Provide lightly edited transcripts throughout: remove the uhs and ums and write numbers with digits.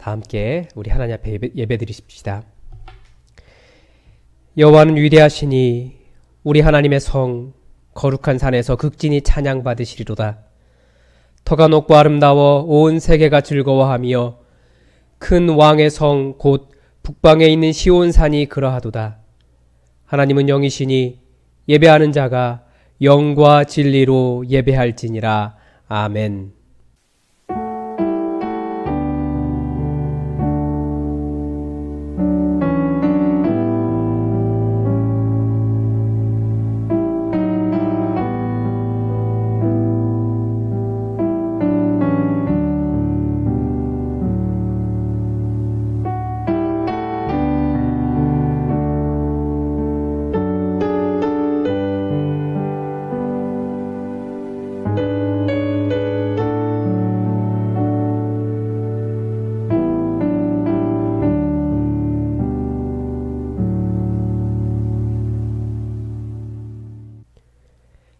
다 함께 우리 하나님 앞에 예배 드리십시다. 여호와는 위대하시니 우리 하나님의 성 거룩한 산에서 극진히 찬양받으시리로다. 터가 높고 아름다워 온 세계가 즐거워하며 큰 왕의 성 곧 북방에 있는 시온산이 그러하도다. 하나님은 영이시니 예배하는 자가 영과 진리로 예배할지니라. 아멘.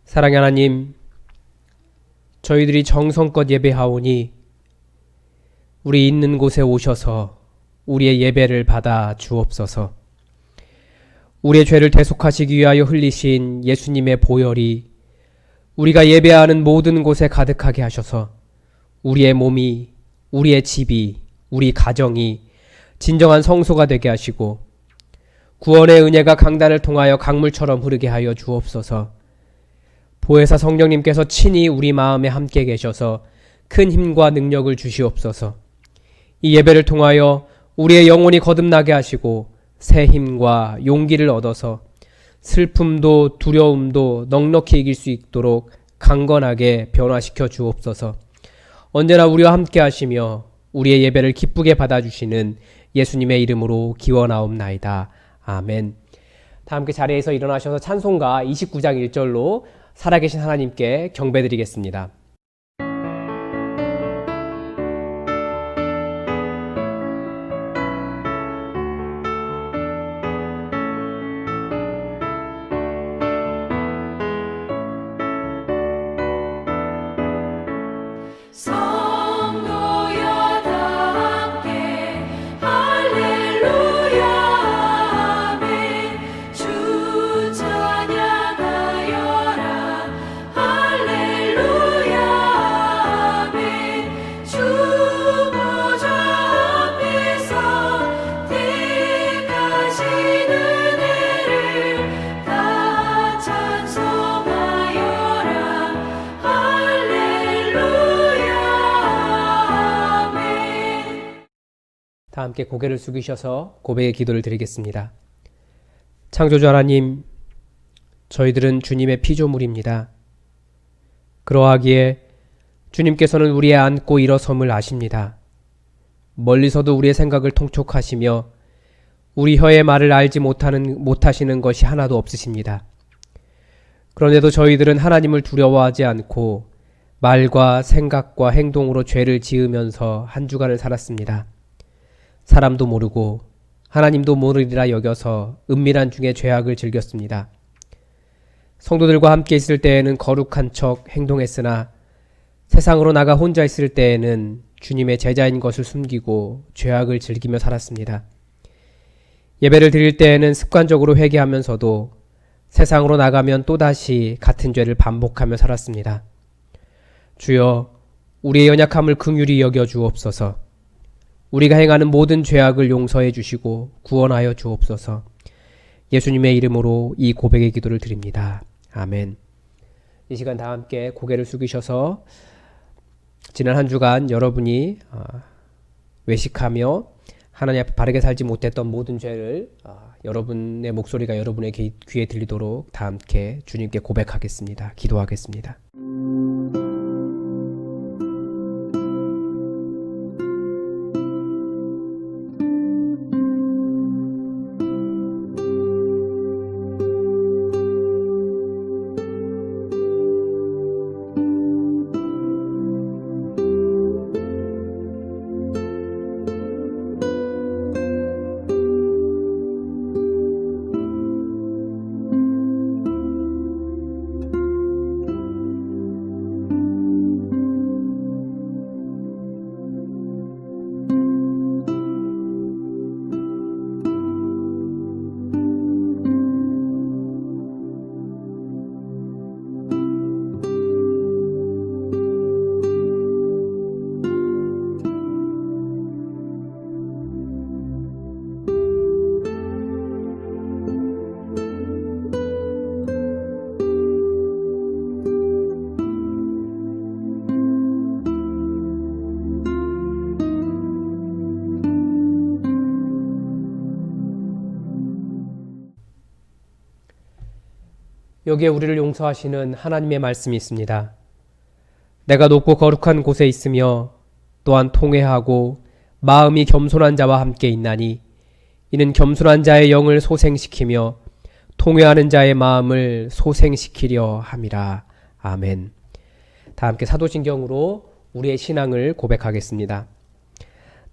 사랑의 하나님, 저희들이 정성껏 예배하오니 우리 있는 곳에 오셔서 우리의 예배를 받아 주옵소서. 우리의 죄를 대속하시기 위하여 흘리신 예수님의 보혈이 우리가 예배하는 모든 곳에 가득하게 하셔서 우리의 몸이, 우리의 집이, 우리 가정이 진정한 성소가 되게 하시고 구원의 은혜가 강단을 통하여 강물처럼 흐르게 하여 주옵소서. 보혜사 성령님께서 친히 우리 마음에 함께 계셔서 큰 힘과 능력을 주시옵소서. 이 예배를 통하여 우리의 영혼이 거듭나게 하시고 새 힘과 용기를 얻어서 슬픔도 두려움도 넉넉히 이길 수 있도록 강건하게 변화시켜 주옵소서. 언제나 우리와 함께 하시며 우리의 예배를 기쁘게 받아주시는 예수님의 이름으로 기원하옵나이다. 아멘. 다 함께 자리에서 일어나셔서 찬송가 29장 1절로 살아계신 하나님께 경배드리겠습니다. 다 함께 고개를 숙이셔서 고백의 기도를 드리겠습니다. 창조주 하나님, 저희들은 주님의 피조물입니다. 그러하기에 주님께서는 우리의 앉고 일어섬을 아십니다. 멀리서도 우리의 생각을 통촉하시며 우리 혀의 말을 알지 못하시는 것이 하나도 없으십니다. 그런데도 저희들은 하나님을 두려워하지 않고 말과 생각과 행동으로 죄를 지으면서 한 주간을 살았습니다. 사람도 모르고 하나님도 모르리라 여겨서 은밀한 중에 죄악을 즐겼습니다. 성도들과 함께 있을 때에는 거룩한 척 행동했으나 세상으로 나가 혼자 있을 때에는 주님의 제자인 것을 숨기고 죄악을 즐기며 살았습니다. 예배를 드릴 때에는 습관적으로 회개하면서도 세상으로 나가면 또다시 같은 죄를 반복하며 살았습니다. 주여, 우리의 연약함을 긍휼히 여겨 주옵소서. 우리가 행하는 모든 죄악을 용서해 주시고 구원하여 주옵소서. 예수님의 이름으로 이 고백의 기도를 드립니다. 아멘. 이 시간 다 함께 고개를 숙이셔서 지난 한 주간 여러분이 외식하며 하나님 앞에 바르게 살지 못했던 모든 죄를 여러분의 목소리가 여러분의 귀에 들리도록 다 함께 주님께 고백하겠습니다. 기도하겠습니다. 여기에 우리를 용서하시는 하나님의 말씀이 있습니다. 내가 높고 거룩한 곳에 있으며 또한 통회하고 마음이 겸손한 자와 함께 있나니 이는 겸손한 자의 영을 소생시키며 통회하는 자의 마음을 소생시키려 함이라. 아멘. 다 함께 사도신경으로 우리의 신앙을 고백하겠습니다.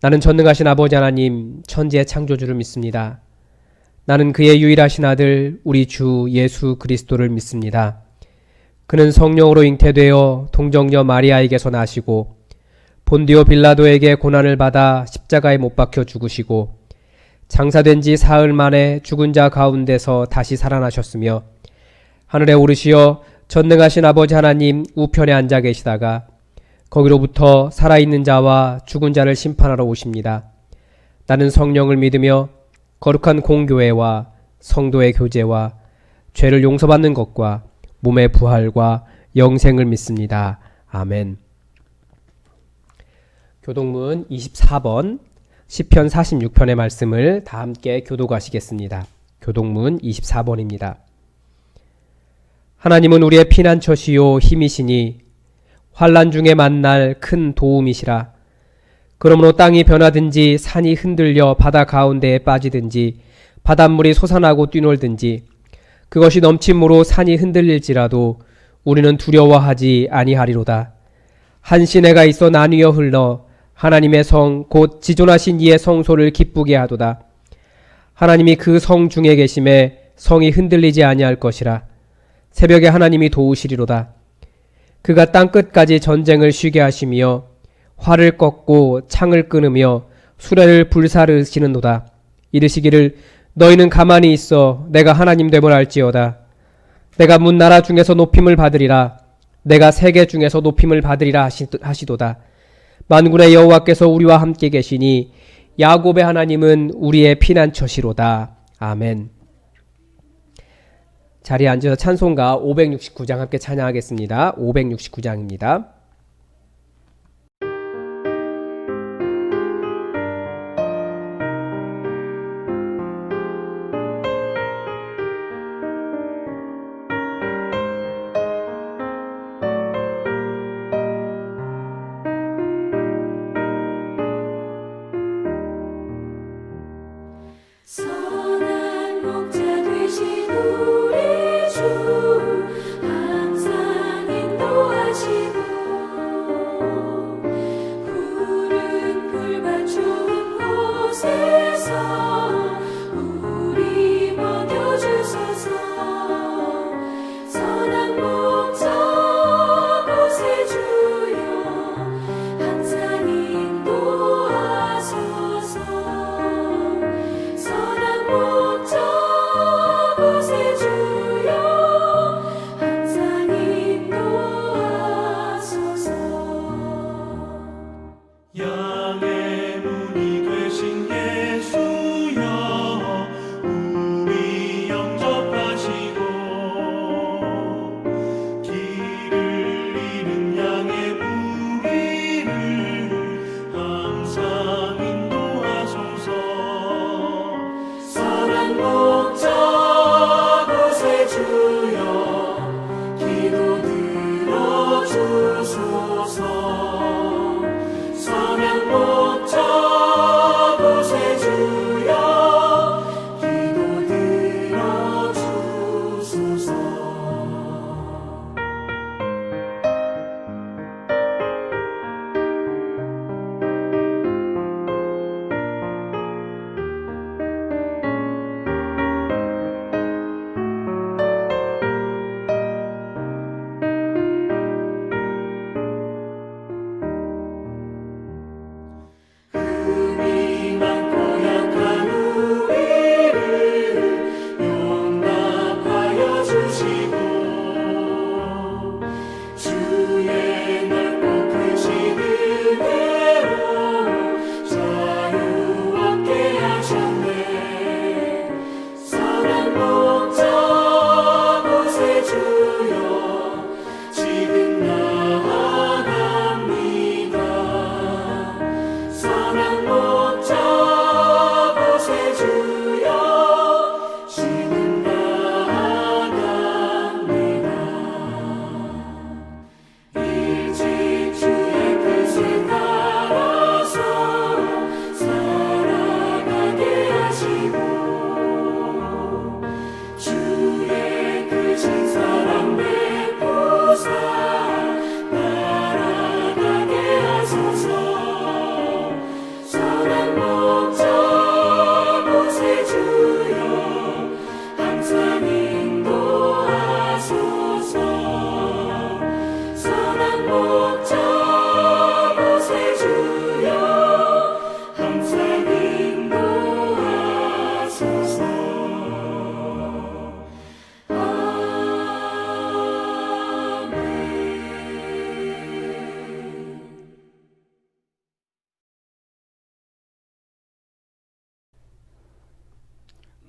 나는 전능하신 아버지 하나님 천지의 창조주를 믿습니다. 나는 그의 유일하신 아들 우리 주 예수 그리스도를 믿습니다. 그는 성령으로 잉태되어 동정녀 마리아에게서 나시고 본디오 빌라도에게 고난을 받아 십자가에 못 박혀 죽으시고 장사된 지 사흘 만에 죽은 자 가운데서 다시 살아나셨으며 하늘에 오르시어 전능하신 아버지 하나님 우편에 앉아 계시다가 거기로부터 살아있는 자와 죽은 자를 심판하러 오십니다. 나는 성령을 믿으며 거룩한 공교회와 성도의 교제와 죄를 용서받는 것과 몸의 부활과 영생을 믿습니다. 아멘. 교독문 24번 시편 46편의 말씀을 다 함께 교독하시겠습니다. 교독문 24번입니다. 하나님은 우리의 피난처시요 힘이시니 환난 중에 만날 큰 도움이시라. 그러므로 땅이 변하든지 산이 흔들려 바다 가운데에 빠지든지 바닷물이 솟아나고 뛰놀든지 그것이 넘침으로 산이 흔들릴지라도 우리는 두려워하지 아니하리로다. 한 시내가 있어 나뉘어 흘러 하나님의 성 곧 지존하신 이의 성소를 기쁘게 하도다. 하나님이 그 성 중에 계심에 성이 흔들리지 아니할 것이라. 새벽에 하나님이 도우시리로다. 그가 땅끝까지 전쟁을 쉬게 하시며 활을 꺾고 창을 끊으며 수레를 불사르시는도다. 이르시기를 너희는 가만히 있어 내가 하나님 됨을 알지어다. 내가 문 나라 중에서 높임을 받으리라. 내가 세계 중에서 높임을 받으리라 하시도다. 만군의 여호와께서 우리와 함께 계시니 야곱의 하나님은 우리의 피난처시로다. 아멘. 자리에 앉아서 찬송가 569장 함께 찬양하겠습니다. 569장입니다. 선한 목자 되신 우리 주 항상 인도하시고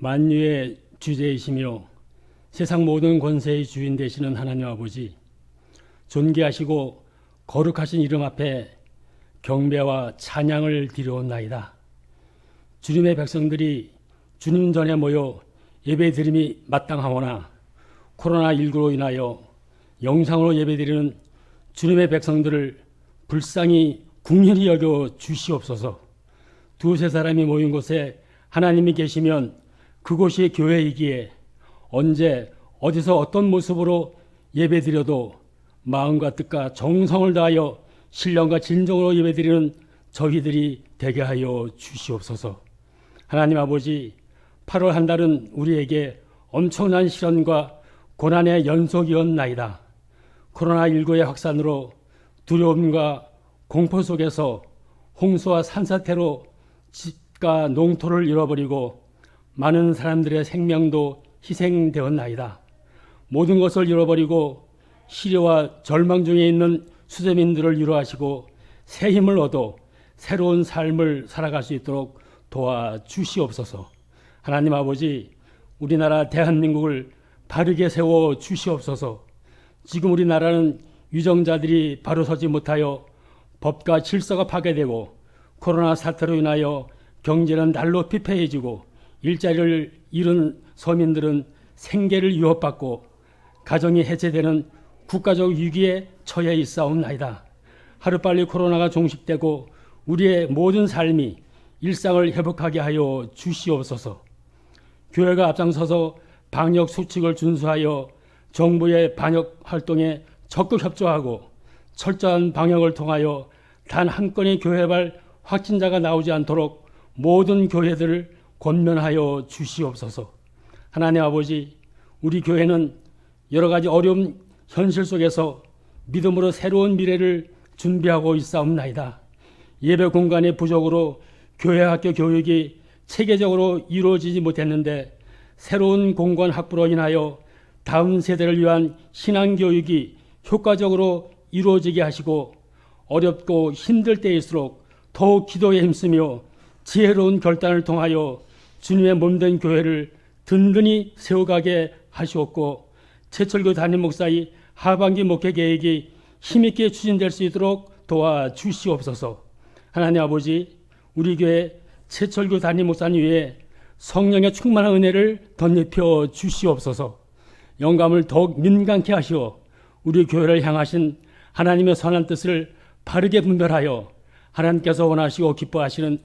만유의 주제이시며 세상 모든 권세의 주인 되시는 하나님 아버지, 존귀하시고 거룩하신 이름 앞에 경배와 찬양을 드려옵나이다. 주님의 백성들이 주님 전에 모여 예배드림이 마땅하오나 코로나19로 인하여 영상으로 예배드리는 주님의 백성들을 불쌍히 긍휼히 여겨 주시옵소서. 두세 사람이 모인 곳에 하나님이 계시면 그곳이 교회이기에 언제 어디서 어떤 모습으로 예배드려도 마음과 뜻과 정성을 다하여 신령과 진정으로 예배드리는 저희들이 되게 하여 주시옵소서. 하나님 아버지, 8월 한 달은 우리에게 엄청난 시련과 고난의 연속이었나이다. 코로나19의 확산으로 두려움과 공포 속에서 홍수와 산사태로 집과 농토를 잃어버리고 많은 사람들의 생명도 희생되었나이다. 모든 것을 잃어버리고 시려와 절망 중에 있는 수재민들을 위로하시고 새 힘을 얻어 새로운 삶을 살아갈 수 있도록 도와주시옵소서. 하나님 아버지, 우리나라 대한민국을 바르게 세워 주시옵소서. 지금 우리나라는 유정자들이 바로 서지 못하여 법과 질서가 파괴되고 코로나 사태로 인하여 경제는 날로 피폐해지고 일자리를 잃은 서민들은 생계를 위협받고 가정이 해체되는 국가적 위기에 처해 있사옵나이다. 하루빨리 코로나가 종식되고 우리의 모든 삶이 일상을 회복하게 하여 주시옵소서. 교회가 앞장서서 방역 수칙을 준수하여 정부의 방역 활동에 적극 협조하고 철저한 방역을 통하여 단 한 건의 교회발 확진자가 나오지 않도록 모든 교회들을 권면하여 주시옵소서. 하나님 아버지, 우리 교회는 여러 가지 어려운 현실 속에서 믿음으로 새로운 미래를 준비하고 있사옵나이다. 예배 공간의 부족으로 교회 학교 교육이 체계적으로 이루어지지 못했는데 새로운 공간 확보로 인하여 다음 세대를 위한 신앙 교육이 효과적으로 이루어지게 하시고 어렵고 힘들 때일수록 더욱 기도에 힘쓰며 지혜로운 결단을 통하여 주님의 몸된 교회를 든든히 세워가게 하시옵고 최철교 담임 목사의 하반기 목회 계획이 힘있게 추진될 수 있도록 도와주시옵소서. 하나님 아버지, 우리 교회 최철교 담임 목사님 위에 성령의 충만한 은혜를 덧입혀 주시옵소서. 영감을 더욱 민감케 하시어 우리 교회를 향하신 하나님의 선한 뜻을 바르게 분별하여 하나님께서 원하시고 기뻐하시는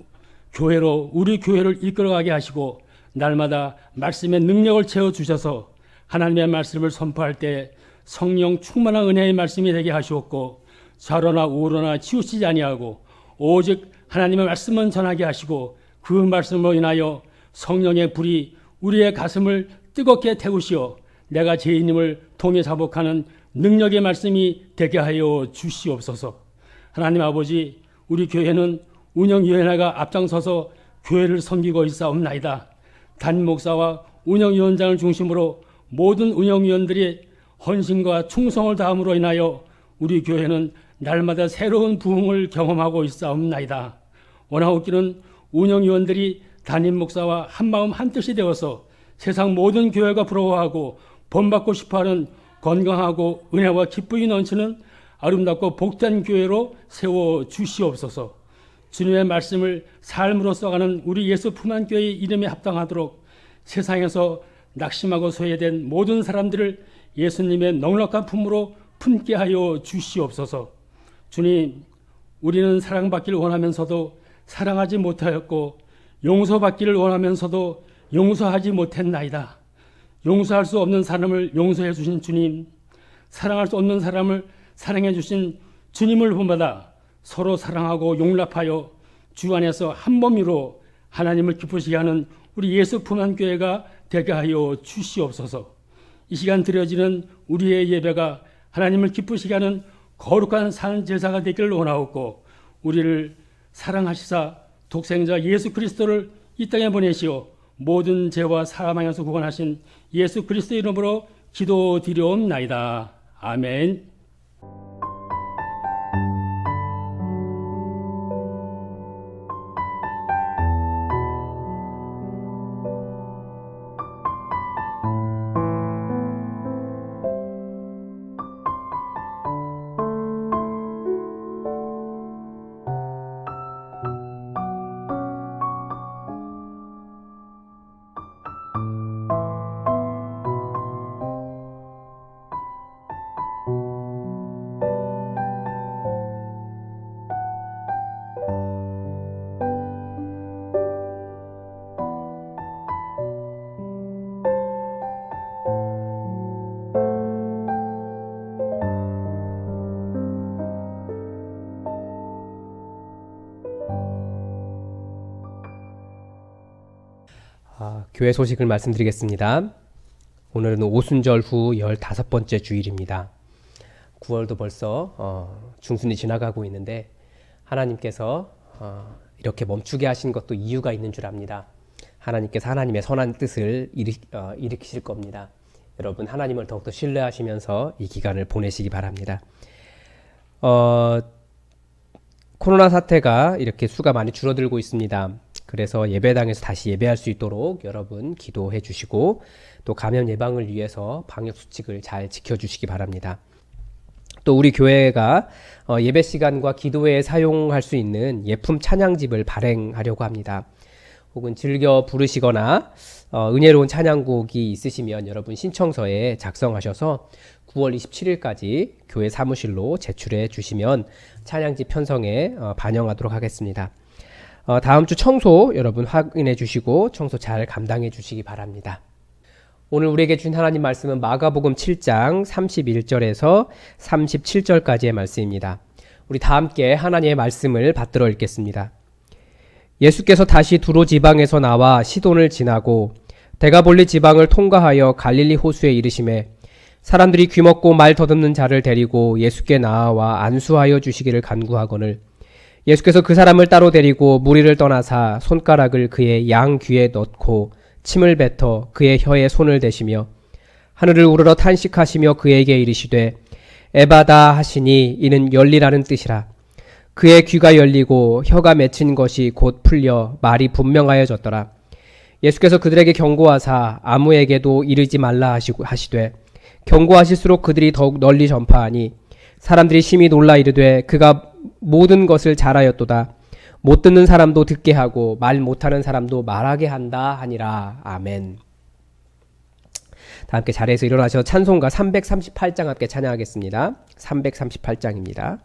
교회로 우리 교회를 이끌어가게 하시고 날마다 말씀의 능력을 채워주셔서 하나님의 말씀을 선포할 때 성령 충만한 은혜의 말씀이 되게 하시옵고 좌로나 우로나 치우치지 아니하고 오직 하나님의 말씀만 전하게 하시고 그 말씀으로 인하여 성령의 불이 우리의 가슴을 뜨겁게 태우시어 내가 죄인임을 통해 자복하는 능력의 말씀이 되게 하여 주시옵소서. 하나님 아버지, 우리 교회는 운영위원회가 앞장서서 교회를 섬기고 있사옵나이다. 담임 목사와 운영위원장을 중심으로 모든 운영위원들이 헌신과 충성을 다함으로 인하여 우리 교회는 날마다 새로운 부흥을 경험하고 있사옵나이다. 원하옵기는 운영위원들이 담임 목사와 한마음 한뜻이 되어서 세상 모든 교회가 부러워하고 본받고 싶어하는 건강하고 은혜와 기쁨이 넘치는 아름답고 복된 교회로 세워 주시옵소서. 주님의 말씀을 삶으로 써가는 우리 예수 품안 교회의 이름에 합당하도록 세상에서 낙심하고 소외된 모든 사람들을 예수님의 넉넉한 품으로 품게 하여 주시옵소서. 주님, 우리는 사랑받기를 원하면서도 사랑하지 못하였고 용서받기를 원하면서도 용서하지 못했나이다. 용서할 수 없는 사람을 용서해 주신 주님, 사랑할 수 없는 사람을 사랑해 주신 주님을 본받아 서로 사랑하고 용납하여 주 안에서 한 몸으로 하나님을 기쁘시게 하는 우리 예수 품안 교회가 되게 하여 주시옵소서. 이 시간 드려지는 우리의 예배가 하나님을 기쁘시게 하는 거룩한 산 제사가 되기를 원하옵고 우리를 사랑하시사 독생자 예수 그리스도를 이 땅에 보내시어 모든 죄와 사망에서 구원하신 예수 그리스도 이름으로 기도드려옵나이다. 아멘. 교회 소식을 말씀드리겠습니다. 오늘은 오순절 후 15번째 주일입니다. 9월도 벌써 중순이 지나가고 있는데 하나님께서 이렇게 멈추게 하신 것도 이유가 있는 줄 압니다. 하나님께서 하나님의 선한 뜻을 일으키실 겁니다. 여러분 하나님을 더욱더 신뢰하시면서 이 기간을 보내시기 바랍니다. 코로나 사태가 이렇게 수가 많이 줄어들고 있습니다. 그래서 예배당에서 다시 예배할 수 있도록 여러분 기도해 주시고 또 감염 예방을 위해서 방역 수칙을 잘 지켜주시기 바랍니다. 또 우리 교회가 예배 시간과 기도회에 사용할 수 있는 예품 찬양집을 발행하려고 합니다. 혹은 즐겨 부르시거나 은혜로운 찬양곡이 있으시면 여러분 신청서에 작성하셔서 9월 27일까지 교회 사무실로 제출해 주시면 찬양집 편성에 반영하도록 하겠습니다. 다음 주 청소 여러분 확인해 주시고 청소 잘 감당해 주시기 바랍니다. 오늘 우리에게 준 하나님 말씀은 마가복음 7장 31절에서 37절까지의 말씀입니다. 우리 다 함께 하나님의 말씀을 받들어 읽겠습니다. 예수께서 다시 두로 지방에서 나와 시돈을 지나고 데가볼리 지방을 통과하여 갈릴리 호수에 이르시매 사람들이 귀먹고 말 더듬는 자를 데리고 예수께 나아와 안수하여 주시기를 간구하거늘 예수께서 그 사람을 따로 데리고 무리를 떠나사 손가락을 그의 양 귀에 넣고 침을 뱉어 그의 혀에 손을 대시며 하늘을 우러러 탄식하시며 그에게 이르시되 에바다 하시니 이는 열리라는 뜻이라. 그의 귀가 열리고 혀가 맺힌 것이 곧 풀려 말이 분명하여졌더라. 예수께서 그들에게 경고하사 아무에게도 이르지 말라 하시되 경고하실수록 그들이 더욱 널리 전파하니 사람들이 심히 놀라 이르되 그가 모든 것을 잘하였도다. 못 듣는 사람도 듣게 하고 말 못하는 사람도 말하게 한다 하니라. 아멘. 다 함께 자리에서 일어나셔서 찬송가 338장 함께 찬양하겠습니다. 338장입니다.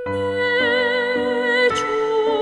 내 주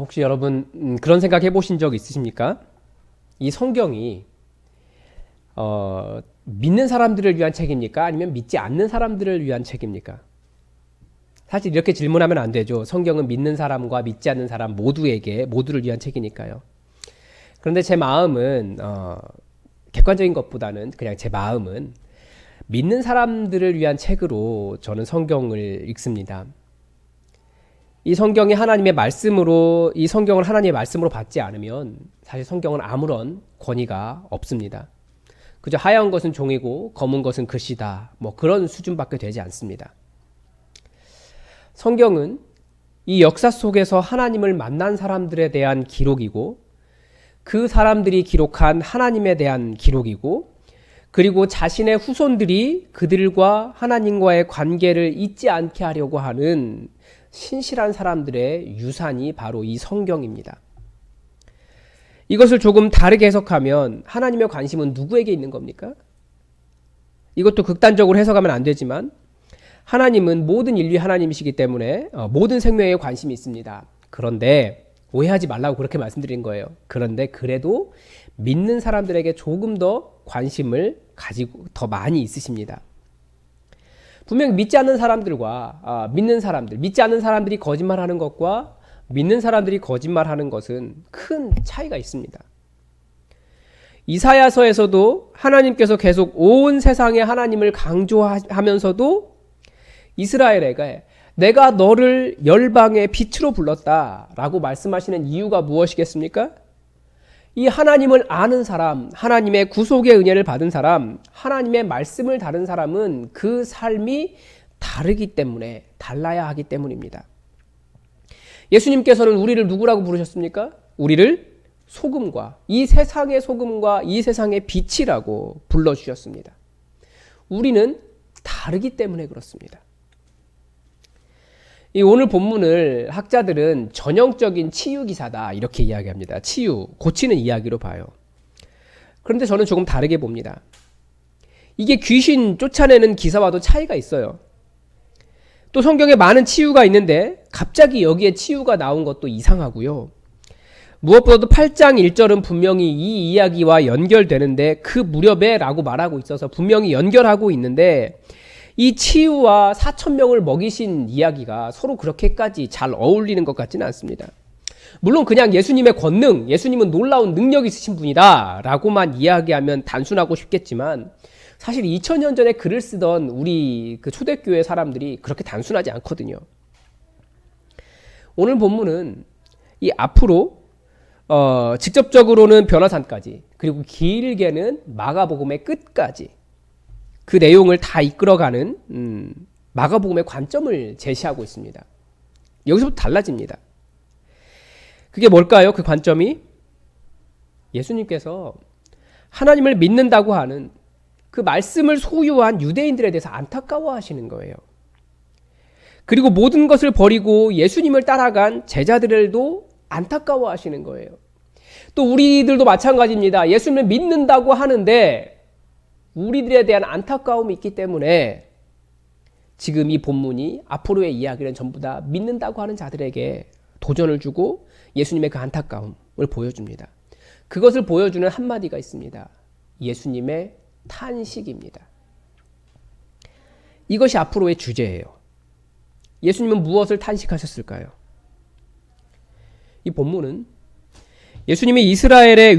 혹시 여러분 그런 생각 해보신 적 있으십니까? 이 성경이 믿는 사람들을 위한 책입니까? 아니면 믿지 않는 사람들을 위한 책입니까? 사실 이렇게 질문하면 안 되죠. 성경은 믿는 사람과 믿지 않는 사람 모두를 위한 책이니까요. 그런데 제 마음은 객관적인 것보다는 그냥 제 마음은 믿는 사람들을 위한 책으로 저는 성경을 읽습니다. 이 성경이 하나님의 말씀으로, 이 성경을 하나님의 말씀으로 받지 않으면 사실 성경은 아무런 권위가 없습니다. 그저 하얀 것은 종이고 검은 것은 글씨다. 뭐 그런 수준밖에 되지 않습니다. 성경은 이 역사 속에서 하나님을 만난 사람들에 대한 기록이고, 그 사람들이 기록한 하나님에 대한 기록이고, 그리고 자신의 후손들이 그들과 하나님과의 관계를 잊지 않게 하려고 하는 신실한 사람들의 유산이 바로 이 성경입니다. 이것을 조금 다르게 해석하면 하나님의 관심은 누구에게 있는 겁니까? 이것도 극단적으로 해석하면 안 되지만 하나님은 모든 인류의 하나님이시기 때문에 모든 생명에 관심이 있습니다. 그런데 오해하지 말라고 그렇게 말씀드린 거예요. 그런데 그래도 믿는 사람들에게 조금 더 관심을 가지고 더 많이 있으십니다. 분명 믿지 않는 사람들과 믿는 사람들, 믿지 않는 사람들이 거짓말하는 것과 믿는 사람들이 거짓말하는 것은 큰 차이가 있습니다. 이사야서에서도 하나님께서 계속 온 세상에 하나님을 강조하면서도 이스라엘에게 내가 너를 열방의 빛으로 불렀다라고 말씀하시는 이유가 무엇이겠습니까? 이 하나님을 아는 사람, 하나님의 구속의 은혜를 받은 사람, 하나님의 말씀을 다른 사람은 그 삶이 다르기 때문에, 달라야 하기 때문입니다. 예수님께서는 우리를 누구라고 부르셨습니까? 우리를 소금과, 이 세상의 소금과 이 세상의 빛이라고 불러주셨습니다. 우리는 다르기 때문에 그렇습니다. 이 오늘 본문을 학자들은 전형적인 치유 기사다 이렇게 이야기합니다. 치유, 고치는 이야기로 봐요. 그런데 저는 조금 다르게 봅니다. 이게 귀신 쫓아내는 기사와도 차이가 있어요. 또 성경에 많은 치유가 있는데 갑자기 여기에 치유가 나온 것도 이상하고요. 무엇보다도 8장 1절은 분명히 이 이야기와 연결되는데 그 무렵에 라고 말하고 있어서 분명히 연결하고 있는데 이 치유와 4,000명을 먹이신 이야기가 서로 그렇게까지 잘 어울리는 것 같지는 않습니다. 물론 그냥 예수님의 권능, 예수님은 놀라운 능력이 있으신 분이다 라고만 이야기하면 단순하고 쉽겠지만 사실 2000년 전에 글을 쓰던 우리 그 초대교회 사람들이 그렇게 단순하지 않거든요. 오늘 본문은 이 앞으로 직접적으로는 변화산까지 그리고 길게는 마가복음의 끝까지 그 내용을 다 이끌어가는 마가복음의 관점을 제시하고 있습니다. 여기서부터 달라집니다. 그게 뭘까요? 그 관점이 예수님께서 하나님을 믿는다고 하는 그 말씀을 소유한 유대인들에 대해서 안타까워하시는 거예요. 그리고 모든 것을 버리고 예수님을 따라간 제자들도 안타까워하시는 거예요. 또 우리들도 마찬가지입니다. 예수님을 믿는다고 하는데 우리들에 대한 안타까움이 있기 때문에 지금 이 본문이 앞으로의 이야기는 전부 다 믿는다고 하는 자들에게 도전을 주고 예수님의 그 안타까움을 보여줍니다. 그것을 보여주는 한마디가 있습니다. 예수님의 탄식입니다. 이것이 앞으로의 주제예요. 예수님은 무엇을 탄식하셨을까요? 이 본문은 예수님이 이스라엘의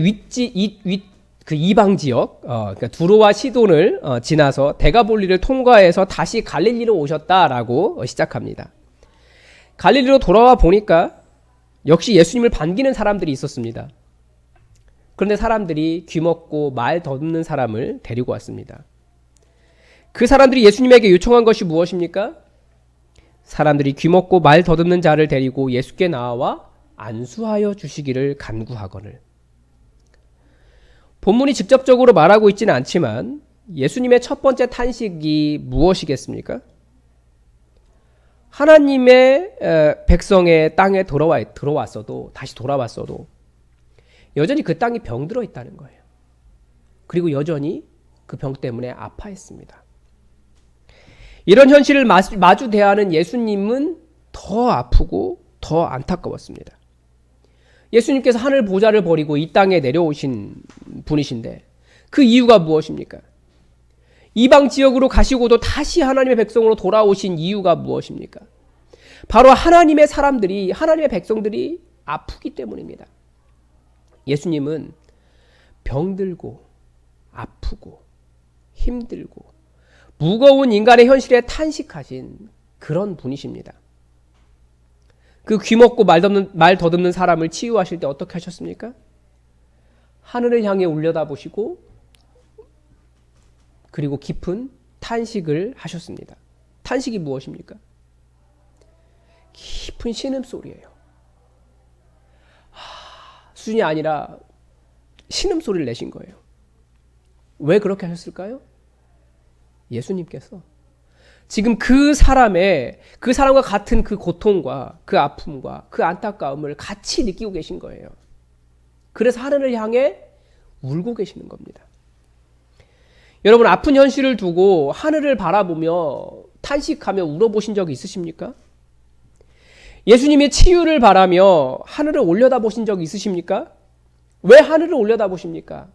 그 이방 지역, 그러니까 두로와 시돈을 지나서 데가볼리를 통과해서 다시 갈릴리로 오셨다라고 시작합니다. 갈릴리로 돌아와 보니까 역시 예수님을 반기는 사람들이 있었습니다. 그런데 사람들이 귀먹고 말 더듬는 사람을 데리고 왔습니다. 그 사람들이 예수님에게 요청한 것이 무엇입니까? 사람들이 귀먹고 말 더듬는 자를 데리고 예수께 나와 안수하여 주시기를 간구하거늘. 본문이 직접적으로 말하고 있지는 않지만 예수님의 첫 번째 탄식이 무엇이겠습니까? 하나님의 백성의 땅에 들어왔어도 다시 돌아왔어도 여전히 그 땅이 병들어 있다는 거예요. 그리고 여전히 그 병 때문에 아파했습니다. 이런 현실을 마주 대하는 예수님은 더 아프고 더 안타까웠습니다. 예수님께서 하늘 보좌를 버리고 이 땅에 내려오신 분이신데 그 이유가 무엇입니까? 이방 지역으로 가시고도 다시 하나님의 백성으로 돌아오신 이유가 무엇입니까? 바로 하나님의 사람들이, 하나님의 백성들이 아프기 때문입니다. 예수님은 병들고 아프고 힘들고 무거운 인간의 현실에 탄식하신 그런 분이십니다. 그 귀먹고 말 더듬는 사람을 치유하실 때 어떻게 하셨습니까? 하늘을 향해 올려다보시고 그리고 깊은 탄식을 하셨습니다. 탄식이 무엇입니까? 깊은 신음소리예요. 수준이 아니라 신음소리를 내신 거예요. 왜 그렇게 하셨을까요? 예수님께서 지금 그 사람과 같은 그 고통과 그 아픔과 그 안타까움을 같이 느끼고 계신 거예요. 그래서 하늘을 향해 울고 계시는 겁니다. 여러분, 아픈 현실을 두고 하늘을 바라보며 탄식하며 울어보신 적이 있으십니까? 예수님의 치유를 바라며 하늘을 올려다보신 적이 있으십니까? 왜 하늘을 올려다보십니까?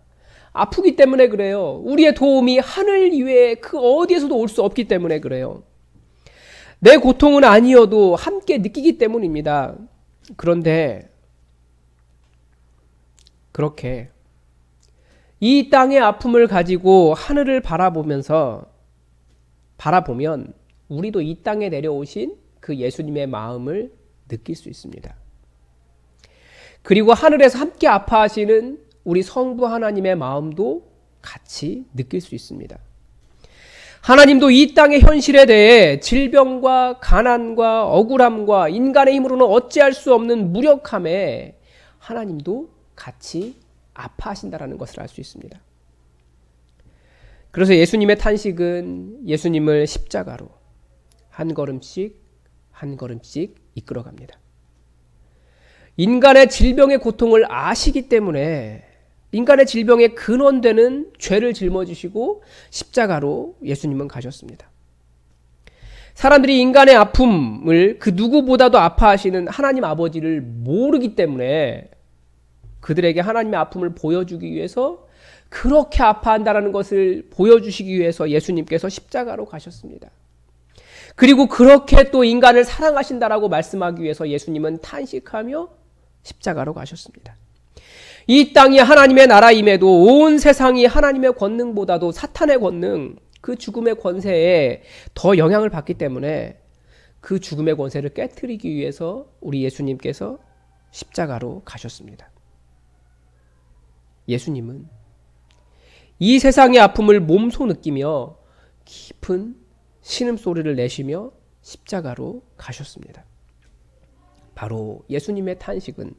아프기 때문에 그래요. 우리의 도움이 하늘 이외에 그 어디에서도 올 수 없기 때문에 그래요. 내 고통은 아니어도 함께 느끼기 때문입니다. 그런데 그렇게 이 땅의 아픔을 가지고 하늘을 바라보면 우리도 이 땅에 내려오신 그 예수님의 마음을 느낄 수 있습니다. 그리고 하늘에서 함께 아파하시는 우리 성부 하나님의 마음도 같이 느낄 수 있습니다. 하나님도 이 땅의 현실에 대해 질병과 가난과 억울함과 인간의 힘으로는 어찌할 수 없는 무력함에 하나님도 같이 아파하신다라는 것을 알 수 있습니다. 그래서 예수님의 탄식은 예수님을 십자가로 한 걸음씩 한 걸음씩 이끌어갑니다. 인간의 질병의 고통을 아시기 때문에 인간의 질병의 근원되는 죄를 짊어지시고 십자가로 예수님은 가셨습니다. 사람들이 인간의 아픔을 그 누구보다도 아파하시는 하나님 아버지를 모르기 때문에 그들에게 하나님의 아픔을 보여주기 위해서 그렇게 아파한다는 것을 보여주시기 위해서 예수님께서 십자가로 가셨습니다. 그리고 그렇게 또 인간을 사랑하신다라고 말씀하기 위해서 예수님은 탄식하며 십자가로 가셨습니다. 이 땅이 하나님의 나라임에도 온 세상이 하나님의 권능보다도 사탄의 권능, 그 죽음의 권세에 더 영향을 받기 때문에 그 죽음의 권세를 깨트리기 위해서 우리 예수님께서 십자가로 가셨습니다. 예수님은 이 세상의 아픔을 몸소 느끼며 깊은 신음소리를 내쉬며 십자가로 가셨습니다. 바로 예수님의 탄식은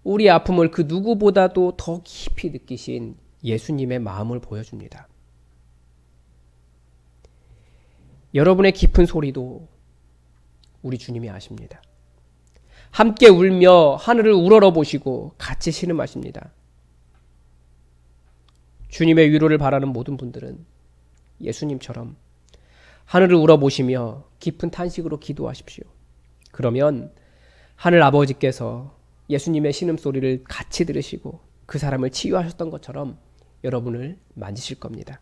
우리 아픔을 그 누구보다도 더 깊이 느끼신 예수님의 마음을 보여줍니다. 여러분의 깊은 소리도 우리 주님이 아십니다. 함께 울며 하늘을 우러러보시고 같이 신음하십니다. 주님의 위로를 바라는 모든 분들은 예수님처럼 하늘을 우러보시며 깊은 탄식으로 기도하십시오. 그러면 하늘 아버지께서 예수님의 신음소리를 같이 들으시고 그 사람을 치유하셨던 것처럼 여러분을 만지실 겁니다.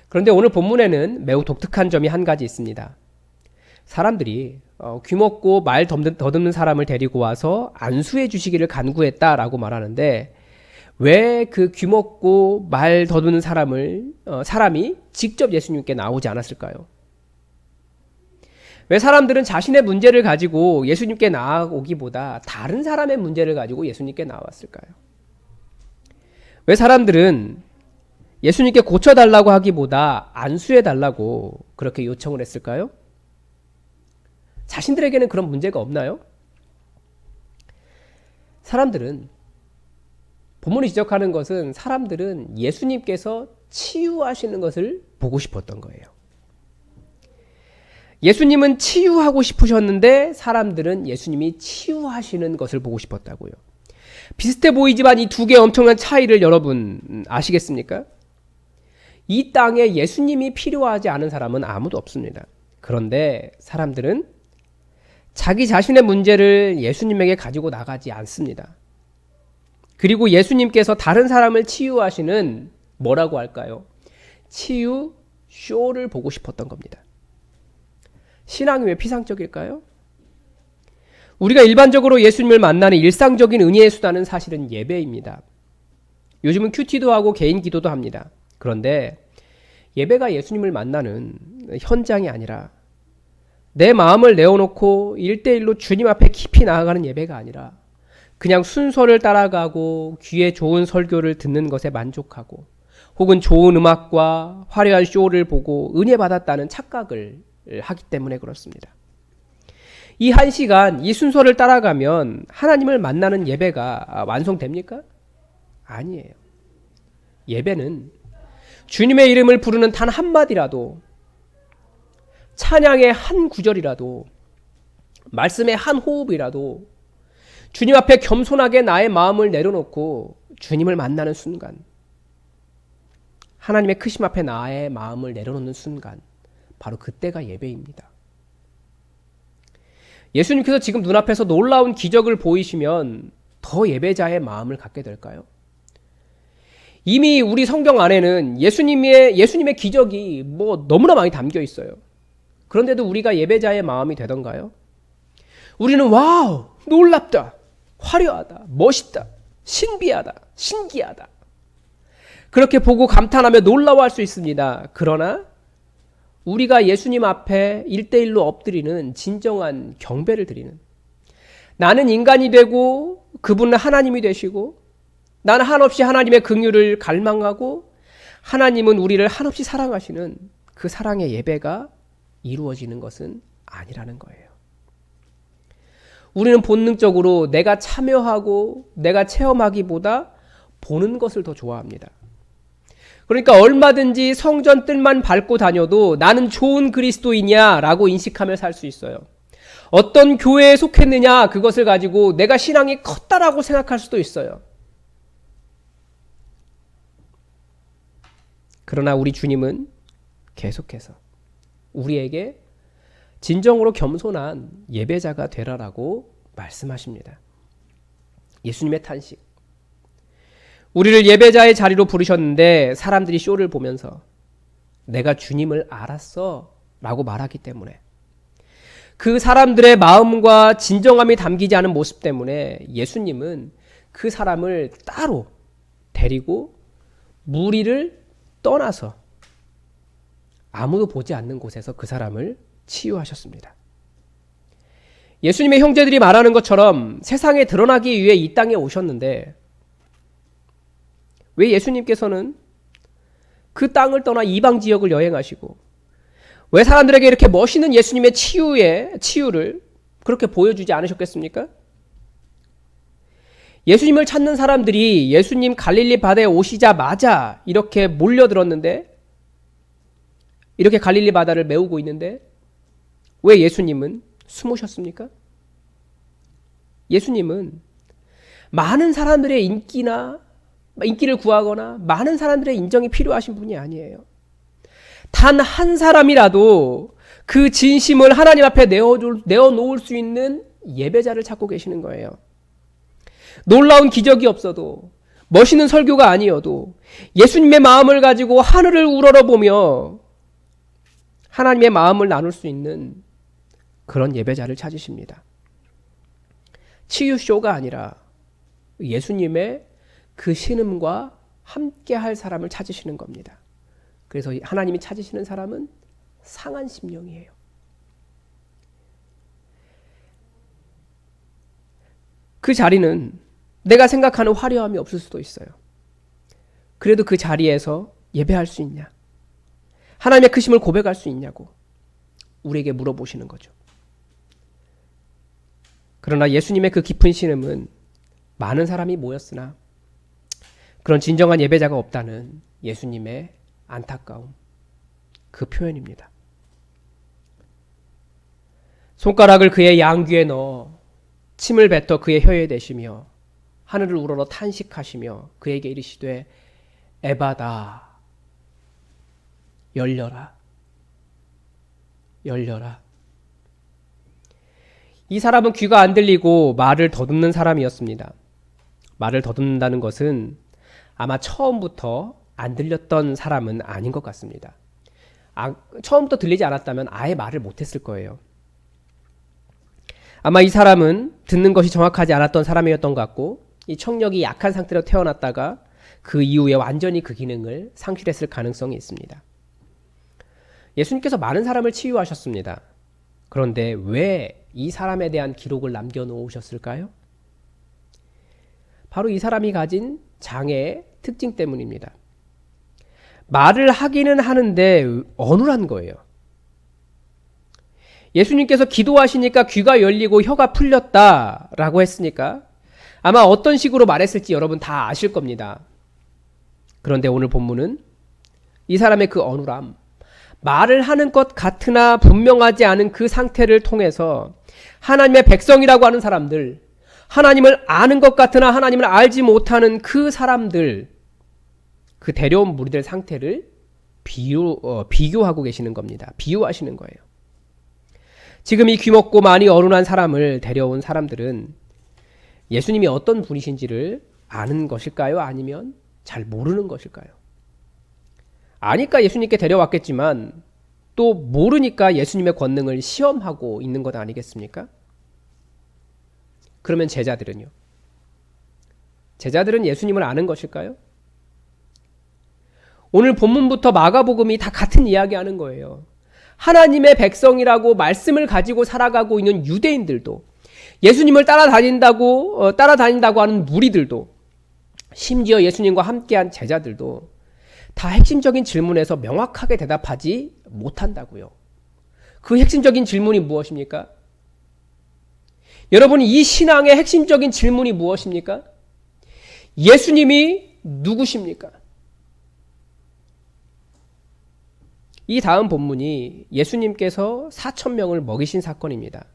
그런데 오늘 본문에는 매우 독특한 점이 한 가지 있습니다. 사람들이 귀먹고 말 더듬는 사람을 데리고 와서 안수해 주시기를 간구했다라고 말하는데 왜 그 귀먹고 말 더듬는 사람이 직접 예수님께 나오지 않았을까요? 왜 사람들은 자신의 문제를 가지고 예수님께 나아오기보다 다른 사람의 문제를 가지고 예수님께 나왔을까요? 왜 사람들은 예수님께 고쳐달라고 하기보다 안수해달라고 그렇게 요청을 했을까요? 자신들에게는 그런 문제가 없나요? 본문이 지적하는 것은 사람들은 예수님께서 치유하시는 것을 보고 싶었던 거예요. 예수님은 치유하고 싶으셨는데 사람들은 예수님이 치유하시는 것을 보고 싶었다고요. 비슷해 보이지만 이 두 개의 엄청난 차이를 여러분 아시겠습니까? 이 땅에 예수님이 필요하지 않은 사람은 아무도 없습니다. 그런데 사람들은 자기 자신의 문제를 예수님에게 가지고 나가지 않습니다. 그리고 예수님께서 다른 사람을 치유하시는 뭐라고 할까요? 치유 쇼를 보고 싶었던 겁니다. 신앙이 왜 피상적일까요? 우리가 일반적으로 예수님을 만나는 일상적인 은혜의 수단은 사실은 예배입니다. 요즘은 큐티도 하고 개인 기도도 합니다. 그런데 예배가 예수님을 만나는 현장이 아니라 내 마음을 내어놓고 1대1로 주님 앞에 깊이 나아가는 예배가 아니라 그냥 순서를 따라가고 귀에 좋은 설교를 듣는 것에 만족하고 혹은 좋은 음악과 화려한 쇼를 보고 은혜 받았다는 착각을 하기 때문에 그렇습니다. 이 한 시간, 이 순서를 따라가면 하나님을 만나는 예배가 완성됩니까? 아니에요. 예배는 주님의 이름을 부르는 단 한마디라도, 찬양의 한 구절이라도, 말씀의 한 호흡이라도 주님 앞에 겸손하게 나의 마음을 내려놓고 주님을 만나는 순간, 하나님의 크심 앞에 나의 마음을 내려놓는 순간, 바로 그때가 예배입니다. 예수님께서 지금 눈앞에서 놀라운 기적을 보이시면 더 예배자의 마음을 갖게 될까요? 이미 우리 성경 안에는 예수님의 기적이 너무나 많이 담겨 있어요. 그런데도 우리가 예배자의 마음이 되던가요? 우리는 와우, 놀랍다, 화려하다, 멋있다, 신비하다, 신기하다. 그렇게 보고 감탄하며 놀라워할 수 있습니다. 그러나 우리가 예수님 앞에 1대1로 엎드리는 진정한 경배를 드리는, 나는 인간이 되고 그분은 하나님이 되시고 나는 한없이 하나님의 긍휼을 갈망하고 하나님은 우리를 한없이 사랑하시는 그 사랑의 예배가 이루어지는 것은 아니라는 거예요. 우리는 본능적으로 내가 참여하고 내가 체험하기보다 보는 것을 더 좋아합니다. 그러니까 얼마든지 성전 뜰만 밟고 다녀도 나는 좋은 그리스도이냐라고 인식하며 살 수 있어요. 어떤 교회에 속했느냐 그것을 가지고 내가 신앙이 컸다라고 생각할 수도 있어요. 그러나 우리 주님은 계속해서 우리에게 진정으로 겸손한 예배자가 되라라고 말씀하십니다. 예수님의 탄식. 우리를 예배자의 자리로 부르셨는데 사람들이 쇼를 보면서 내가 주님을 알았어 라고 말하기 때문에, 그 사람들의 마음과 진정함이 담기지 않은 모습 때문에 예수님은 그 사람을 따로 데리고 무리를 떠나서 아무도 보지 않는 곳에서 그 사람을 치유하셨습니다. 예수님의 형제들이 말하는 것처럼 세상에 드러나기 위해 이 땅에 오셨는데 왜 예수님께서는 그 땅을 떠나 이방 지역을 여행하시고 왜 사람들에게 이렇게 멋있는 예수님의 치유를 그렇게 보여주지 않으셨겠습니까? 예수님을 찾는 사람들이 예수님 갈릴리 바다에 오시자마자 이렇게 몰려들었는데, 이렇게 갈릴리 바다를 메우고 있는데 왜 예수님은 숨으셨습니까? 예수님은 많은 사람들의 인기를 구하거나 많은 사람들의 인정이 필요하신 분이 아니에요. 단 한 사람이라도 그 진심을 하나님 앞에 내어놓을 수 있는 예배자를 찾고 계시는 거예요. 놀라운 기적이 없어도, 멋있는 설교가 아니어도 예수님의 마음을 가지고 하늘을 우러러보며 하나님의 마음을 나눌 수 있는 그런 예배자를 찾으십니다. 치유쇼가 아니라 예수님의 그 신음과 함께 할 사람을 찾으시는 겁니다. 그래서 하나님이 찾으시는 사람은 상한 심령이에요. 그 자리는 내가 생각하는 화려함이 없을 수도 있어요. 그래도 그 자리에서 예배할 수 있냐? 하나님의 크심을 고백할 수 있냐고 우리에게 물어보시는 거죠. 그러나 예수님의 그 깊은 신음은 많은 사람이 모였으나 그런 진정한 예배자가 없다는 예수님의 안타까움, 그 표현입니다. 손가락을 그의 양귀에 넣어 침을 뱉어 그의 혀에 대시며 하늘을 우러러 탄식하시며 그에게 이르시되 에바다, 열려라, 열려라. 이 사람은 귀가 안 들리고 말을 더듬는 사람이었습니다. 말을 더듬는다는 것은 아마 처음부터 안 들렸던 사람은 아닌 것 같습니다. 처음부터 들리지 않았다면 아예 말을 못했을 거예요. 아마 이 사람은 듣는 것이 정확하지 않았던 사람이었던 것 같고, 이 청력이 약한 상태로 태어났다가 그 이후에 완전히 그 기능을 상실했을 가능성이 있습니다. 예수님께서 많은 사람을 치유하셨습니다. 그런데 왜 이 사람에 대한 기록을 남겨놓으셨을까요? 바로 이 사람이 가진 장애의 특징 때문입니다. 말을 하기는 하는데 어눌한 거예요. 예수님께서 기도하시니까 귀가 열리고 혀가 풀렸다라고 했으니까 아마 어떤 식으로 말했을지 여러분 다 아실 겁니다. 그런데 오늘 본문은 이 사람의 그 어눌함, 말을 하는 것 같으나 분명하지 않은 그 상태를 통해서 하나님의 백성이라고 하는 사람들, 하나님을 아는 것 같으나 하나님을 알지 못하는 그 사람들, 그 데려온 무리들 상태를 비교하고 계시는 겁니다. 비유하시는 거예요. 지금 이 귀먹고 많이 어른한 사람을 데려온 사람들은 예수님이 어떤 분이신지를 아는 것일까요? 아니면 잘 모르는 것일까요? 아니까 예수님께 데려왔겠지만 또 모르니까 예수님의 권능을 시험하고 있는 것 아니겠습니까? 그러면 제자들은요? 제자들은 예수님을 아는 것일까요? 오늘 본문부터 마가복음이 다 같은 이야기하는 거예요. 하나님의 백성이라고 말씀을 가지고 살아가고 있는 유대인들도, 예수님을 따라다닌다고 하는 무리들도, 심지어 예수님과 함께한 제자들도 다 핵심적인 질문에서 명확하게 대답하지 못한다고요. 그 핵심적인 질문이 무엇입니까? 여러분, 이 신앙의 핵심적인 질문이 무엇입니까? 예수님이 누구십니까? 이 다음 본문이 예수님께서 4,000명을 먹이신 사건입니다.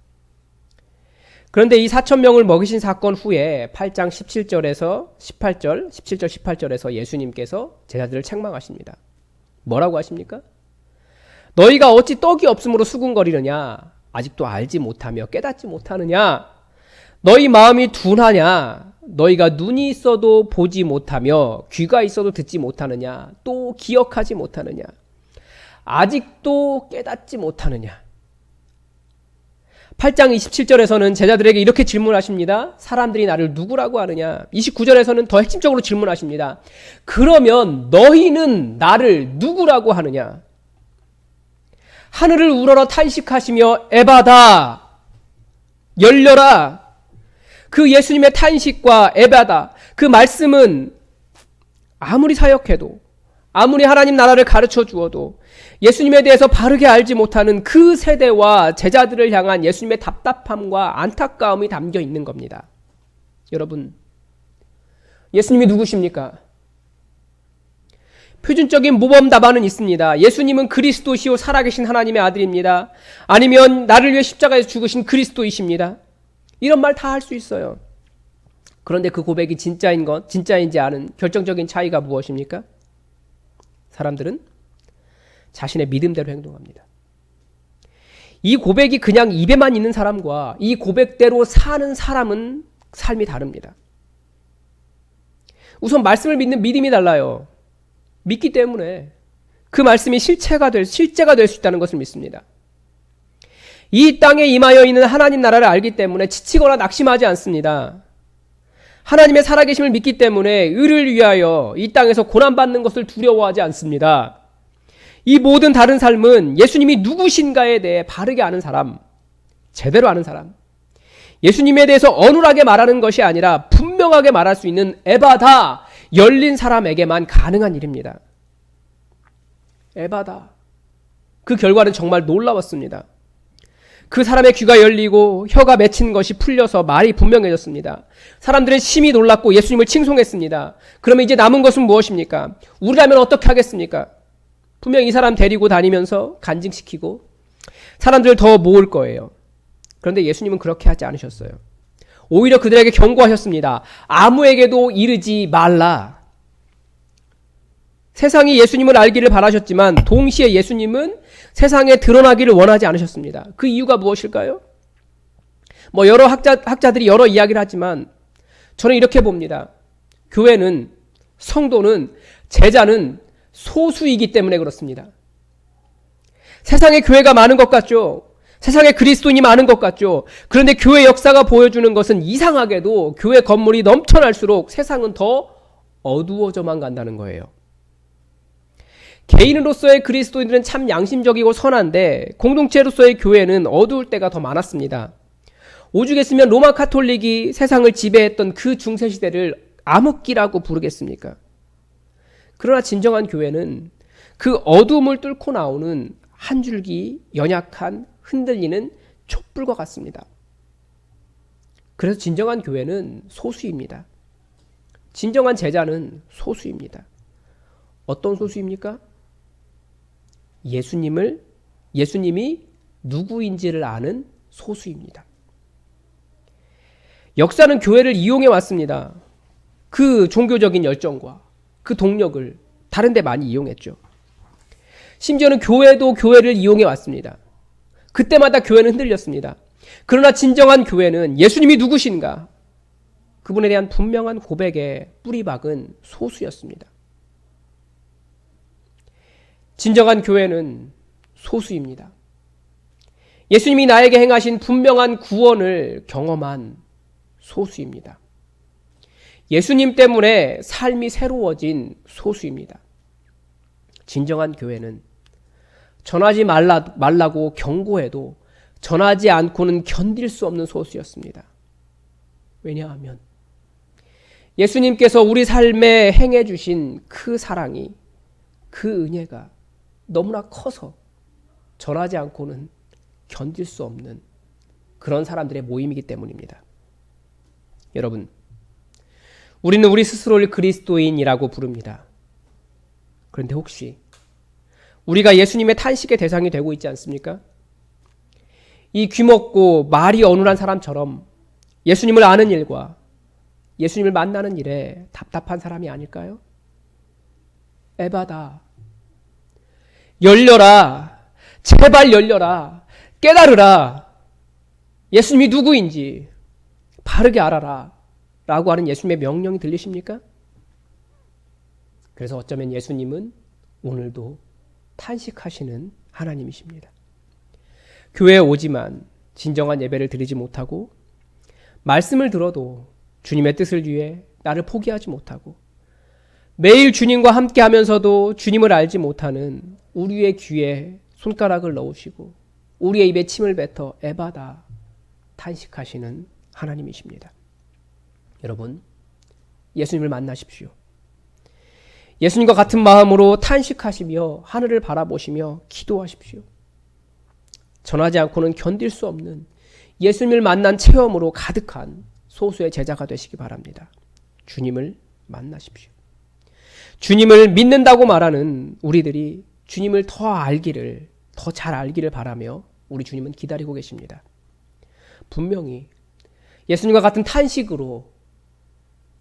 그런데 이 4,000명을 먹이신 사건 후에 8장 17절에서 18절에서 예수님께서 제자들을 책망하십니다. 뭐라고 하십니까? 너희가 어찌 떡이 없으므로 수군거리느냐? 아직도 알지 못하며 깨닫지 못하느냐? 너희 마음이 둔하냐? 너희가 눈이 있어도 보지 못하며 귀가 있어도 듣지 못하느냐? 또 기억하지 못하느냐? 아직도 깨닫지 못하느냐? 8장 27절에서는 제자들에게 이렇게 질문하십니다. 사람들이 나를 누구라고 하느냐? 29절에서는 더 핵심적으로 질문하십니다. 그러면 너희는 나를 누구라고 하느냐? 하늘을 우러러 탄식하시며 에바다, 열려라. 그 예수님의 탄식과 에바다, 그 말씀은 아무리 사역해도, 아무리 하나님 나라를 가르쳐 주어도 예수님에 대해서 바르게 알지 못하는 그 세대와 제자들을 향한 예수님의 답답함과 안타까움이 담겨 있는 겁니다. 여러분, 예수님이 누구십니까? 표준적인 모범 답안은 있습니다. 예수님은 그리스도시요 살아계신 하나님의 아들입니다. 아니면 나를 위해 십자가에서 죽으신 그리스도이십니다. 이런 말 다 할 수 있어요. 그런데 그 고백이 진짜인지 아는 결정적인 차이가 무엇입니까? 사람들은 자신의 믿음대로 행동합니다. 이 고백이 그냥 입에만 있는 사람과 이 고백대로 사는 사람은 삶이 다릅니다. 우선 말씀을 믿는 믿음이 달라요. 믿기 때문에 그 말씀이 실제가 될 수 있다는 것을 믿습니다. 이 땅에 임하여 있는 하나님 나라를 알기 때문에 지치거나 낙심하지 않습니다. 하나님의 살아계심을 믿기 때문에 의를 위하여 이 땅에서 고난받는 것을 두려워하지 않습니다. 이 모든 다른 삶은 예수님이 누구신가에 대해 바르게 아는 사람, 제대로 아는 사람, 예수님에 대해서 어눌하게 말하는 것이 아니라 분명하게 말할 수 있는 에바다, 열린 사람에게만 가능한 일입니다. 에바다. 그 결과는 정말 놀라웠습니다. 그 사람의 귀가 열리고 혀가 맺힌 것이 풀려서 말이 분명해졌습니다. 사람들은 심히 놀랐고 예수님을 칭송했습니다. 그러면 이제 남은 것은 무엇입니까? 우리라면 어떻게 하겠습니까? 분명 이 사람 데리고 다니면서 간증시키고 사람들을 더 모을 거예요. 그런데 예수님은 그렇게 하지 않으셨어요. 오히려 그들에게 경고하셨습니다. 아무에게도 이르지 말라. 세상이 예수님을 알기를 바라셨지만 동시에 예수님은 세상에 드러나기를 원하지 않으셨습니다. 그 이유가 무엇일까요? 여러 학자들이 여러 이야기를 하지만 저는 이렇게 봅니다. 교회는, 성도는, 제자는 소수이기 때문에 그렇습니다. 세상에 교회가 많은 것 같죠? 세상에 그리스도인이 많은 것 같죠? 그런데 교회 역사가 보여주는 것은 이상하게도 교회 건물이 넘쳐날수록 세상은 더 어두워져만 간다는 거예요. 개인으로서의 그리스도인들은 참 양심적이고 선한데 공동체로서의 교회는 어두울 때가 더 많았습니다. 오죽했으면 로마 카톨릭이 세상을 지배했던 그 중세시대를 암흑기라고 부르겠습니까? 그러나 진정한 교회는 그 어두움을 뚫고 나오는 한 줄기 연약한 흔들리는 촛불과 같습니다. 그래서 진정한 교회는 소수입니다. 진정한 제자는 소수입니다. 어떤 소수입니까? 예수님이 누구인지를 아는 소수입니다. 역사는 교회를 이용해 왔습니다. 그 종교적인 열정과 그 동력을 다른 데 많이 이용했죠. 심지어는 교회도 교회를 이용해 왔습니다. 그때마다 교회는 흔들렸습니다. 그러나 진정한 교회는 예수님이 누구신가? 그분에 대한 분명한 고백에 뿌리박은 소수였습니다. 진정한 교회는 소수입니다. 예수님이 나에게 행하신 분명한 구원을 경험한 소수입니다. 예수님 때문에 삶이 새로워진 소수입니다. 진정한 교회는 전하지 말라고 경고해도 전하지 않고는 견딜 수 없는 소수였습니다. 왜냐하면 예수님께서 우리 삶에 행해 주신 그 사랑이, 그 은혜가 너무나 커서 전하지 않고는 견딜 수 없는 그런 사람들의 모임이기 때문입니다. 여러분, 우리는 우리 스스로를 그리스도인이라고 부릅니다. 그런데 혹시 우리가 예수님의 탄식의 대상이 되고 있지 않습니까? 이 귀먹고 말이 어눌한 사람처럼 예수님을 아는 일과 예수님을 만나는 일에 답답한 사람이 아닐까요? 에바다. 열려라. 제발 열려라. 깨달으라. 예수님이 누구인지 바르게 알아라. 라고 하는 예수님의 명령이 들리십니까? 그래서 어쩌면 예수님은 오늘도 탄식하시는 하나님이십니다. 교회에 오지만 진정한 예배를 드리지 못하고 말씀을 들어도 주님의 뜻을 위해 나를 포기하지 못하고 매일 주님과 함께 하면서도 주님을 알지 못하는 우리의 귀에 손가락을 넣으시고 우리의 입에 침을 뱉어 에바다 탄식하시는 하나님이십니다. 여러분, 예수님을 만나십시오. 예수님과 같은 마음으로 탄식하시며 하늘을 바라보시며 기도하십시오. 전하지 않고는 견딜 수 없는 예수님을 만난 체험으로 가득한 소수의 제자가 되시기 바랍니다. 주님을 만나십시오. 주님을 믿는다고 말하는 우리들이 주님을 더 잘 알기를 바라며 우리 주님은 기다리고 계십니다. 분명히 예수님과 같은 탄식으로,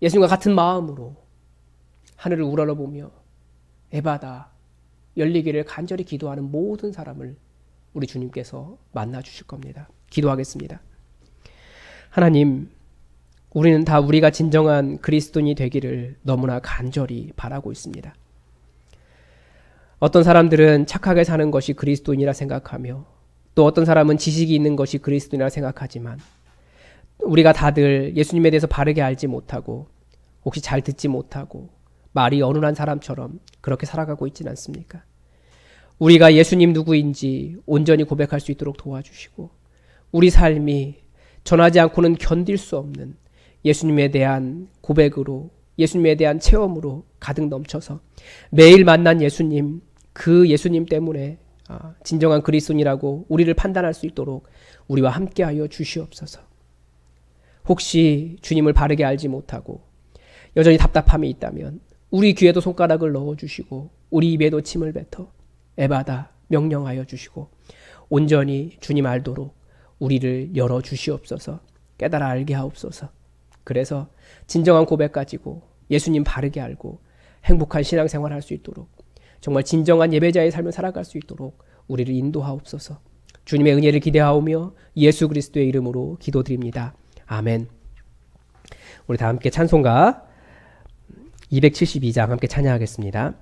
예수님과 같은 마음으로 하늘을 우러러보며 에바다 열리기를 간절히 기도하는 모든 사람을 우리 주님께서 만나 주실 겁니다. 기도하겠습니다. 하나님, 우리는 다 우리가 진정한 그리스도인이 되기를 너무나 간절히 바라고 있습니다. 어떤 사람들은 착하게 사는 것이 그리스도인이라 생각하며 또 어떤 사람은 지식이 있는 것이 그리스도인이라 생각하지만 우리가 다들 예수님에 대해서 바르게 알지 못하고 혹시 잘 듣지 못하고 말이 어눌한 사람처럼 그렇게 살아가고 있지는 않습니까? 우리가 예수님 누구인지 온전히 고백할 수 있도록 도와주시고 우리 삶이 전하지 않고는 견딜 수 없는 예수님에 대한 고백으로 예수님에 대한 체험으로 가득 넘쳐서 매일 만난 예수님, 그 예수님 때문에 진정한 그리스도인이라고 우리를 판단할 수 있도록 우리와 함께하여 주시옵소서. 혹시 주님을 바르게 알지 못하고 여전히 답답함이 있다면 우리 귀에도 손가락을 넣어주시고 우리 입에도 침을 뱉어 에바다 명령하여 주시고 온전히 주님 알도록 우리를 열어주시옵소서. 깨달아 알게 하옵소서. 그래서 진정한 고백 가지고 예수님 바르게 알고 행복한 신앙생활 할 수 있도록 정말 진정한 예배자의 삶을 살아갈 수 있도록 우리를 인도하옵소서. 주님의 은혜를 기대하오며 예수 그리스도의 이름으로 기도드립니다. 아멘. 우리 다 함께 찬송가 272장 함께 찬양하겠습니다.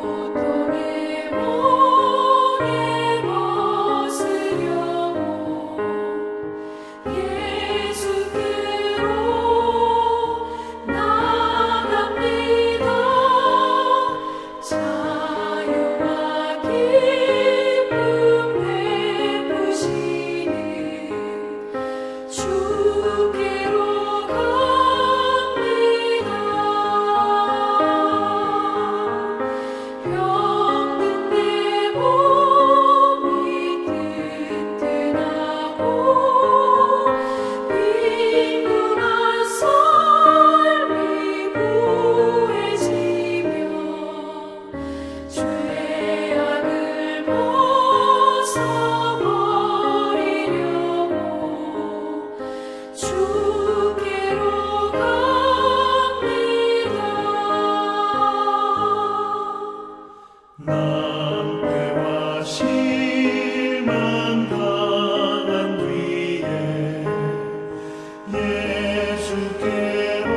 고통의 멍에 벗으려고 예수께로 나갑니다. 자유와 기쁨 베푸시는 주께로 갑니다. 병든 내 몸이 튼튼하고 빈곤한 삶이 부해지며 죄악을 벗어버리려고 주께로 갑니다. 낭패와 실망 당한 뒤에 예수께로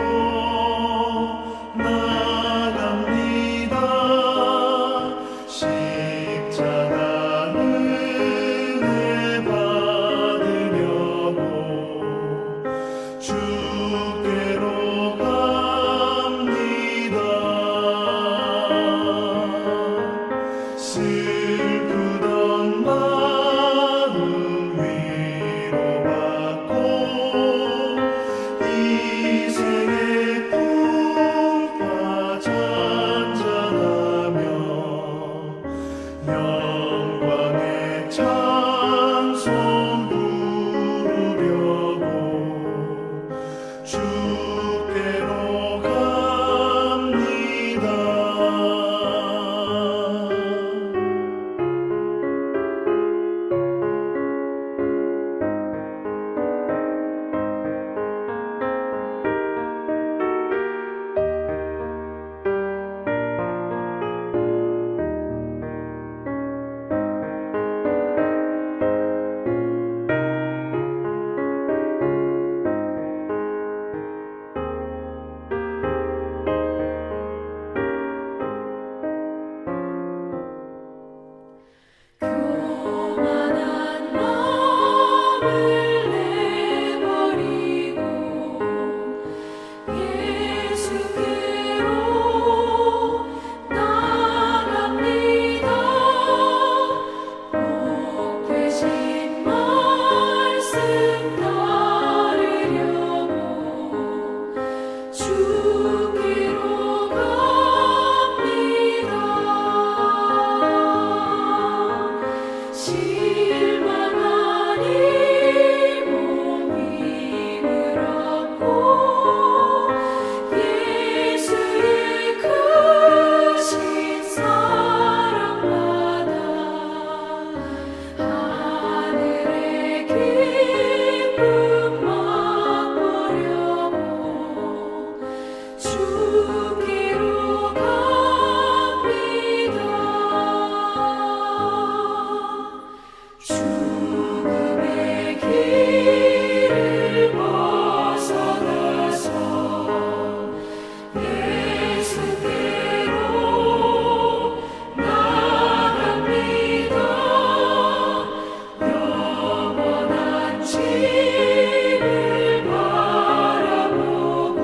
나갑니다. 십자가 은혜 받으려고 주께로 갑니다. 슬프던 마음 위로받고 이생의 풍파 잔잔하며 영광의 찬송 부르려고 주께로 갑니다. 교만한 마음을 내버리고 예수께로 나갑니다. 복 되신 말씀 따르려고 주께로 갑니다. 실망한 이 몸임을 얻고 예수의 크신 사랑받아 하늘의 기쁨 맛보려고 주께로 갑니다. 죽음의 길을 벗어나서 예수께로 나갑니다. 영원한 집을 바라보고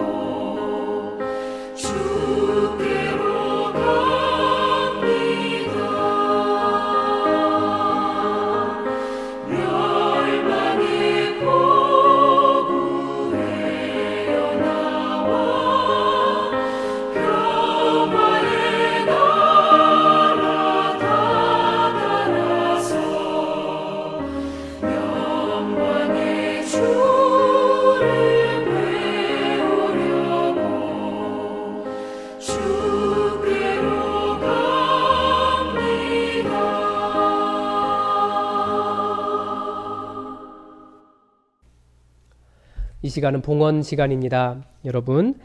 시간은 봉헌 시간입니다. 여러분,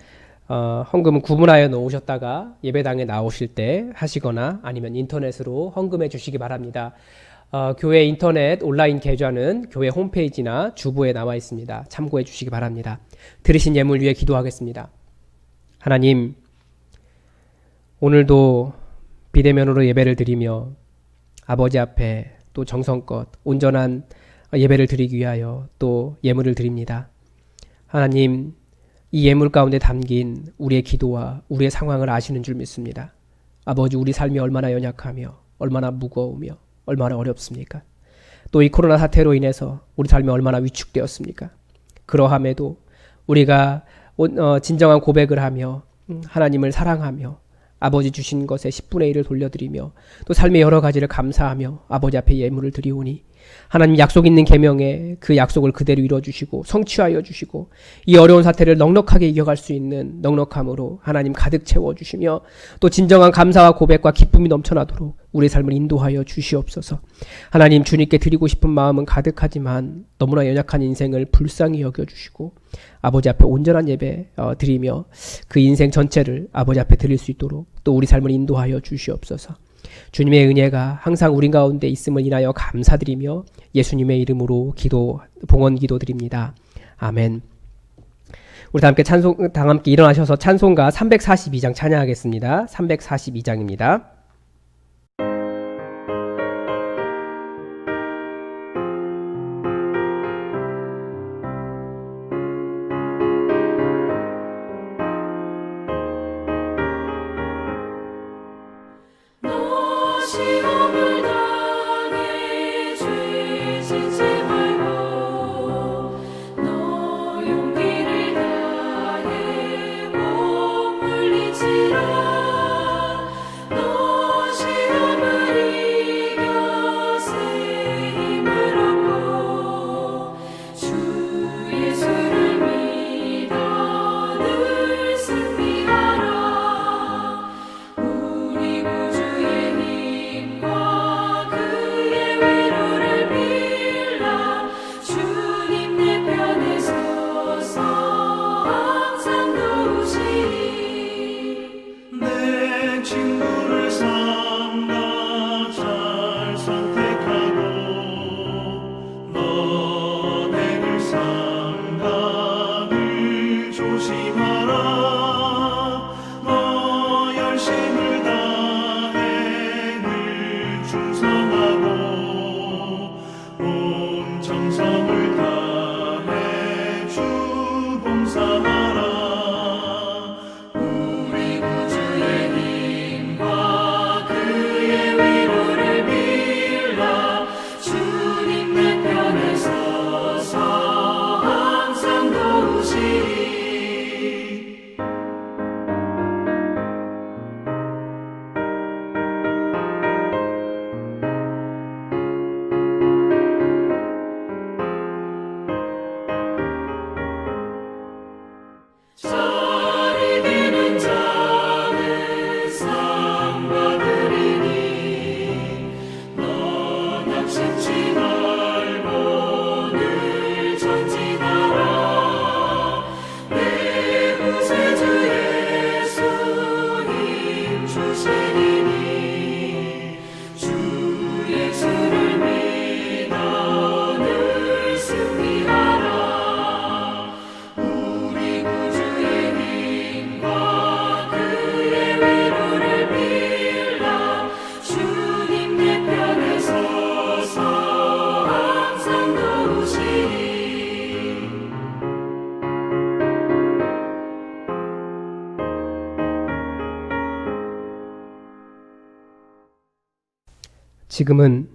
헌금은 구분하여 놓으셨다가 예배당에 나오실 때 하시거나 아니면 인터넷으로 헌금해 주시기 바랍니다. 교회 인터넷 온라인 계좌는 교회 홈페이지나 주보에 나와 있습니다. 참고해 주시기 바랍니다. 들으신 예물 위해 기도하겠습니다. 하나님, 오늘도 비대면으로 예배를 드리며 아버지 앞에 또 정성껏 온전한 예배를 드리기 위하여 또 예물을 드립니다. 하나님, 이 예물 가운데 담긴 우리의 기도와 우리의 상황을 아시는 줄 믿습니다. 아버지, 우리 삶이 얼마나 연약하며 얼마나 무거우며 얼마나 어렵습니까? 또 이 코로나 사태로 인해서 우리 삶이 얼마나 위축되었습니까? 그러함에도 우리가 진정한 고백을 하며 하나님을 사랑하며 아버지 주신 것에 10분의 1을 돌려드리며 또 삶의 여러 가지를 감사하며 아버지 앞에 예물을 드리오니 하나님 약속 있는 계명에 그 약속을 그대로 이뤄주시고 성취하여 주시고 이 어려운 사태를 넉넉하게 이겨갈 수 있는 넉넉함으로 하나님 가득 채워주시며 또 진정한 감사와 고백과 기쁨이 넘쳐나도록 우리의 삶을 인도하여 주시옵소서. 하나님, 주님께 드리고 싶은 마음은 가득하지만 너무나 연약한 인생을 불쌍히 여겨주시고 아버지 앞에 온전한 예배 드리며 그 인생 전체를 아버지 앞에 드릴 수 있도록 또 우리 삶을 인도하여 주시옵소서. 주님의 은혜가 항상 우리 가운데 있음을 인하여 감사드리며 예수님의 이름으로 봉헌 기도드립니다. 아멘. 우리 다 함께 일어나셔서 찬송가 342장 찬양하겠습니다. 342장입니다. 시험을 당해 죄 짓지 말고 너 용기를 다해 못 물리치라. 너 시험을 이겨 새 힘을 얻고 주 예수를 믿어 늘 승리하라. 우리 구주의 힘과 그의 위로를 빌라. 주님 내 편에 서서 항상 도우시리. 내 친구를 삼가 잘 선택하고 너네를 삼가 늘 조심하라. 너 열심을 다해 늘 충성하고 온 정성을 다해 주 봉사하라. 우리 구주의 힘과 그의 위로를 빌라. 주님 내 편에 서서 항상 도우시리. 잘 이기는 자는 상 받으리니 너 낙심치 말고 늘 전진하라. 내 구세주 예수 힘 주시리니 주 예수를 믿어 늘 승리하라. 우리 구주의 힘과 그의 위로를 빌라. 주님 내 편에 서서 항상 도우시리. 지금은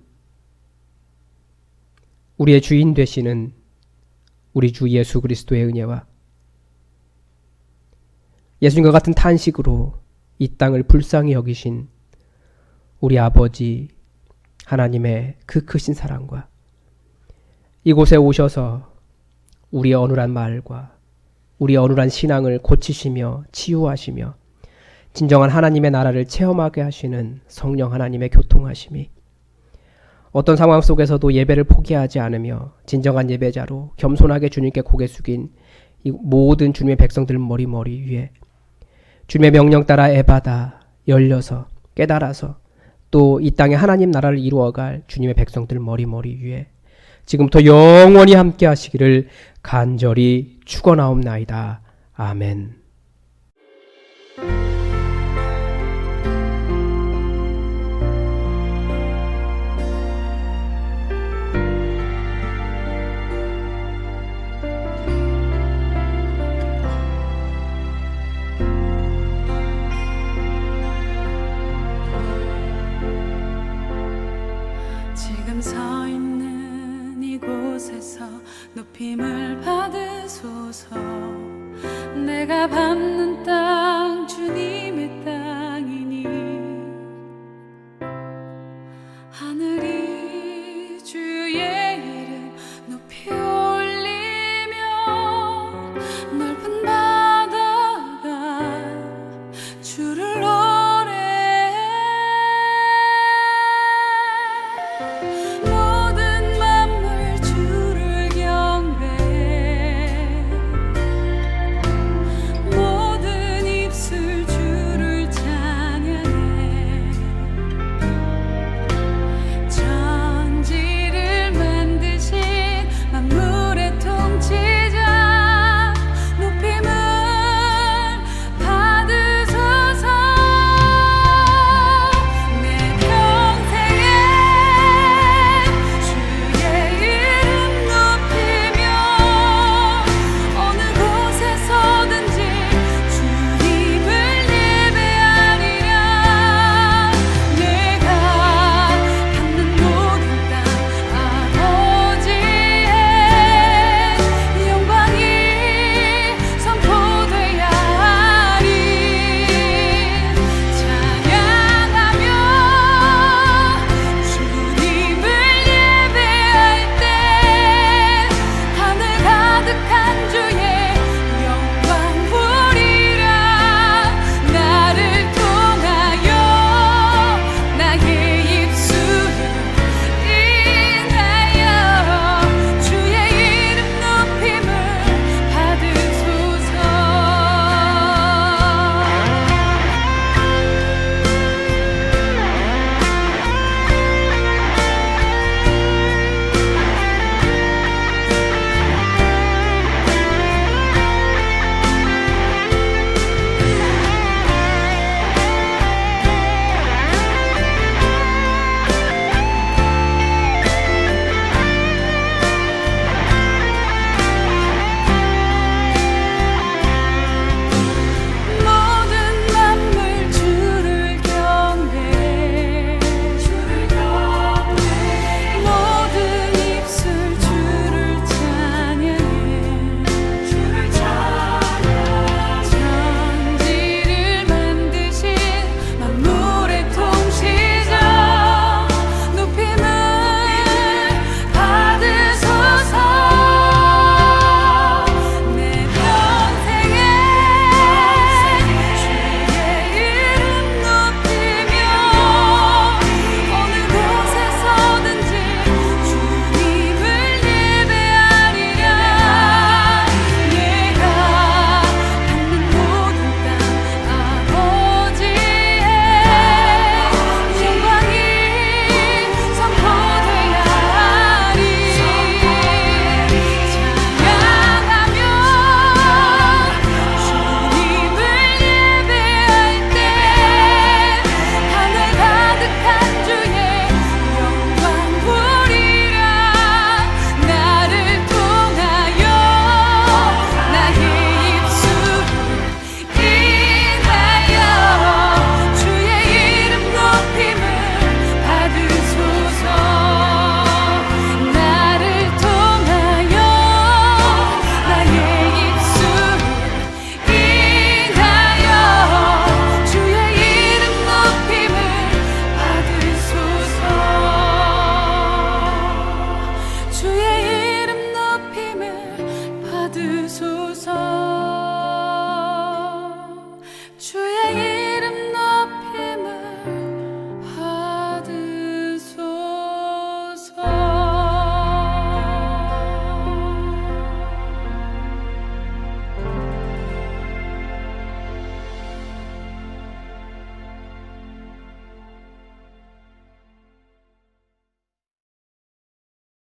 우리의 주인 되시는 우리 주 예수 그리스도의 은혜와 예수님과 같은 탄식으로 이 땅을 불쌍히 여기신 우리 아버지 하나님의 그 크신 사랑과 이곳에 오셔서 우리의 어눌한 마을과 우리의 어눌한 신앙을 고치시며 치유하시며 진정한 하나님의 나라를 체험하게 하시는 성령 하나님의 교통하심이 어떤 상황 속에서도 예배를 포기하지 않으며 진정한 예배자로 겸손하게 주님께 고개 숙인 이 모든 주님의 백성들 머리 위에 주님의 명령 따라 애받아 열려서 깨달아서 또 이 땅에 하나님 나라를 이루어갈 주님의 백성들 머리 위에 지금부터 영원히 함께 하시기를 간절히 축원하옵나이다. 아멘.